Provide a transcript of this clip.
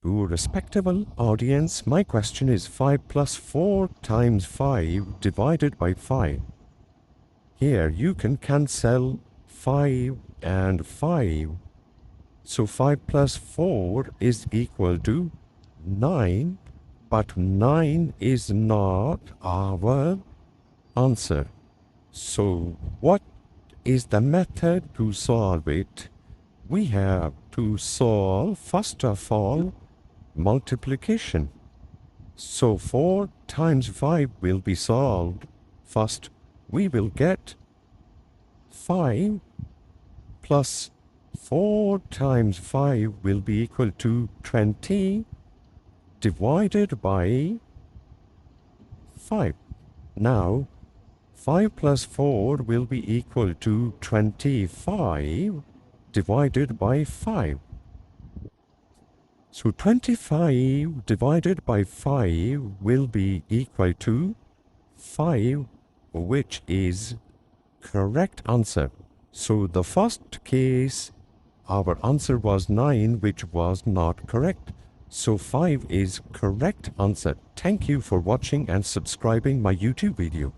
To respectable audience, my question is 5 plus 4 times 5 divided by 5. Here you can cancel 5 and 5. So 5 plus 4 is equal to 9, but 9 is not our answer. So what is the method to solve it? We have to solve, first of all, multiplication. So 4 times 5 will be solved. First, we will get 5 plus 4 times 5 will be equal to 20 divided by 5. Now, 5 plus 4 will be equal to 25 divided by 5. So 25 divided by 5 will be equal to 5, which is correct answer. So the first case, our answer was 9, which was not correct. So 5 is correct answer. Thank you for watching and subscribing my YouTube video.